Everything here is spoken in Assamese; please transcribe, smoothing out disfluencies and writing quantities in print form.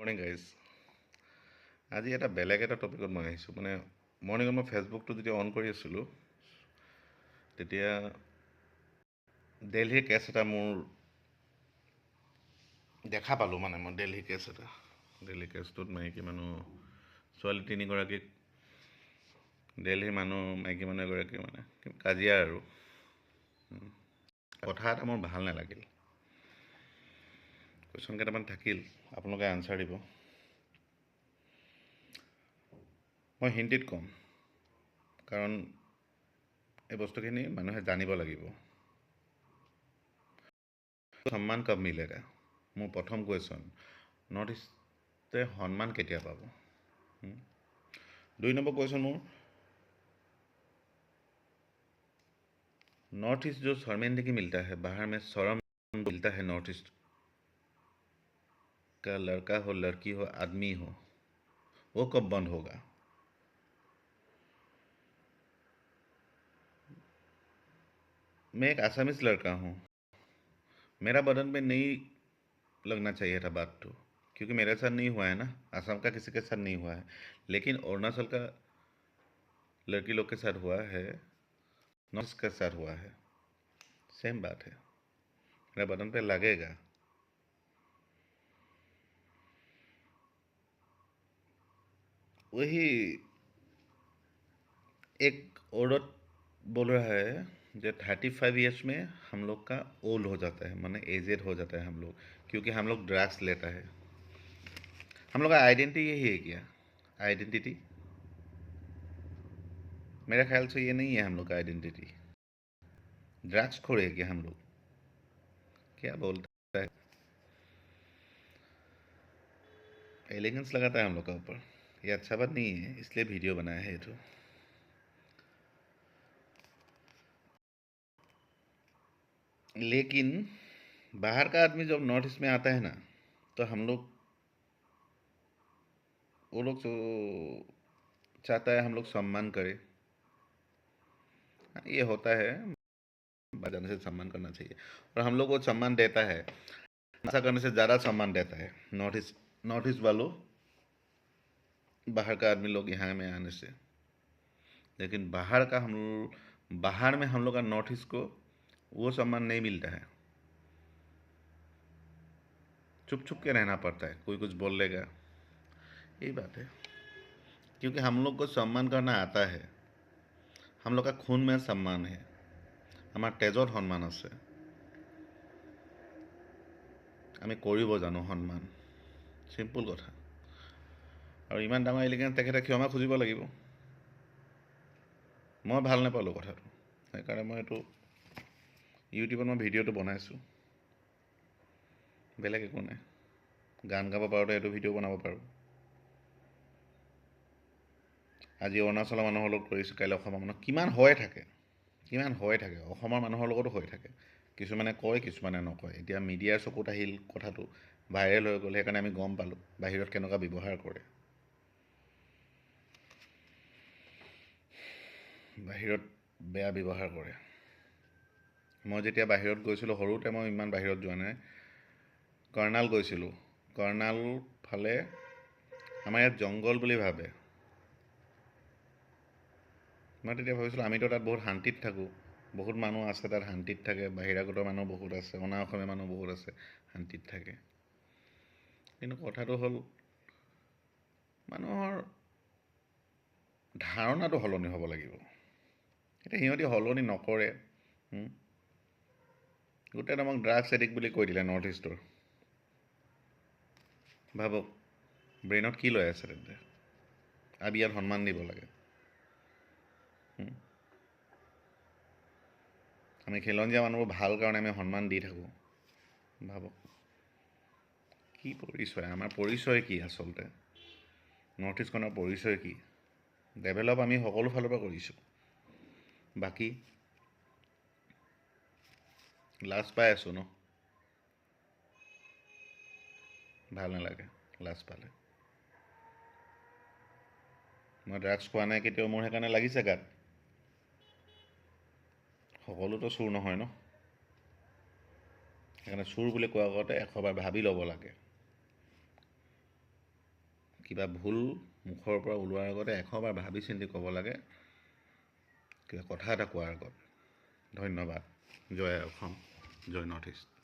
Morning guys. আজি এটা বেলেগ এটা টপিকত মই আহিছোঁ। মৰ্ণিঙত মই ফেচবুকটো যেতিয়া অন কৰি আছিলোঁ তেতিয়া দেলহিৰ কেছ এটা মোৰ দেখা পালোঁ। মই দেলহি কেছটোত মাইকী মানুহ ছোৱালী 3গৰাকীক দেলহিৰ মাইকী মানুহ এগৰাকী কাজিয়া আৰু কথা এটা মোৰ ভাল নালাগিল। কুৱেশ্যন কেইটামান থাকিল, আপোনালোকে আনচাৰ দিব। মই হিন্দীত ক'ম, কাৰণ এই বস্তুখিনি মানুহে জানিব লাগিব। সন্মান কব মিলেগা, মোৰ প্ৰথম কুৱেশ্যন। নৰ্থ ইষ্টে সন্মান কেতিয়া পাব? 2 নম্বৰ কুৱেশ্যন মোৰ, नॉर्थ ईस्ट जो शर्मिंदगी मिलता है, बाहर में शर्म मिलता है नॉर्थ ईस्ट का, लड़का हो लड़की हो आदमी हो, वो कब बंद होगा? मैं एक आसामीज लड़का हूँ, मेरा बदन में नहीं लगना चाहिए था बात तो, क्योंकि मेरे साथ नहीं हुआ है ना, आसाम का किसी के साथ नहीं हुआ है, लेकिन अरुणाचल का लड़की लोग के साथ हुआ है, नॉर्थ के साथ हुआ है, सेम बात है, मेरा बदन पे लगेगा। वही एक औरत बोल रहा है जो 35 ईयर्स में हम लोग का ओल्ड हो जाता है, माने एजेड हो जाता है हम लोग, क्योंकि हम लोग ड्रग्स लेता है। हम लोग का आइडेंटिटी यही है क्या? आइडेंटिटी मेरा ख्याल से ये नहीं है। हम लोग का आइडेंटिटी ड्रग्स खोरे क्या? हम लोग क्या बोलता है, एलिगेंस लगाता है हम लोग का ऊपर। ये अच्छा बात नहीं है, इसलिए वीडियो बनाया है। तो लेकिन बाहर का आदमी जब नॉर्थ ईस्ट में आता है ना, तो हम लोग वो लोग तो चाहता है हम लोग सम्मान करें। ये होता है, बजाने से सम्मान करना चाहिए, और हम लोग को सम्मान देता है, ऐसा करने से ज़्यादा सम्मान देता है नॉर्थ ईस्ट वालों, बाहर का आदमी लोग यहाँ में आने से। लेकिन बाहर में हम लोग का नॉर्थ ईस्ट को वो सम्मान नहीं मिलता है। चुप चुप के रहना पड़ता है, कोई कुछ बोल लेगा, यही बात है। क्योंकि हम लोग को सम्मान करना आता है, हम लोग का खून में सम्मान है, हमार तेजत सम्मान আছে, আমি কৰিব জানো সন্মান, চিম্পুল কথা। আৰু ইমান ডাঙৰ এলিগেন্স তেখেতে ক্ষমা খুজিব লাগিব। মই ভাল নাপালোঁ কথাটো, সেইকাৰণে মই এইটো ইউটিউবত মই ভিডিঅ'টো বনাইছোঁ। বেলেগ একো নাই, গান গাব পাৰোঁতে এইটো ভিডিঅ' বনাব পাৰোঁ। আজি অৰুণাচলৰ মানুহৰ লগত কৰিছোঁ, কাইলৈ অসমৰ মানুহ কিমান হৈ থাকে, অসমৰ মানুহৰ লগতো হৈ থাকে। কিছুমানে কয়, কিছুমানে নকয়। এতিয়া মিডিয়াৰ চকুত আহিল, কথাটো ভাইৰেল হৈ গ'ল, সেইকাৰণে আমি গম পালোঁ বাহিৰত কেনেকুৱা ব্যৱহাৰ কৰে। বাহিৰত বেয়া ব্যৱহাৰ কৰে। মই যেতিয়া বাহিৰত গৈছিলোঁ, সৰুতে মই ইমান বাহিৰত যোৱা নাই, কৰ্ণাল গৈছিলোঁ। কৰ্ণাল ফালে আমাৰ ইয়াত জংঘল বুলি ভাবে। মই তেতিয়া ভাবিছিলোঁ আমিতো তাত বহুত শান্তিত থাকোঁ, বহুত মানুহ আছে তাত শান্তিত থাকে, বাহিৰাগত মানুহ বহুত আছে, অনা অসমীয়া মানুহ বহুত আছে, শান্তিত থাকে। কিন্তু কথাটো হ'ল, মানুহৰ ধাৰণাটো সলনি হ'ব লাগিব। এতিয়া সিহঁতি সলনি নকৰে। গোটেই আমাক ড্ৰাগছ এডিক্ট বুলি কৈ দিলে নৰ্থ ইষ্টৰ। ভাবক ব্ৰেইনত কি লৈ আছে তেন্তে। আমি ইয়াত সন্মান দিব লাগে, আমি খিলঞ্জীয়া মানুহবোৰ ভাল কাৰণে আমি সন্মান দি থাকোঁ। ভাবক কি পৰিচয়, আমাৰ পৰিচয় কি আচলতে? নৰ্থ ইষ্টখনৰ পৰিচয় কি? ডেভেলপ আমি সকলো ফালৰ পৰা কৰিছোঁ, বাকী লাজ পাই আছোঁ ন, ভাল নালাগে লাজ পালে। মই ড্ৰাগছ খোৱা নাই কেতিয়াও, মোৰ সেইকাৰণে লাগিছে গাত। সকলোতো চোৰ নহয় ন, সেইকাৰণে চোৰ বুলি কোৱাৰ আগতে 100 বাৰ ভাবি ল'ব লাগে। কিবা ভুল মুখৰ পৰা ওলোৱাৰ আগতে 100 বাৰ ভাবি চিন্তি ক'ব লাগে কিবা কথা এটা কোৱাৰ আগত। ধন্যবাদ। জয় অসম, জয় নৰ্থ ইষ্ট।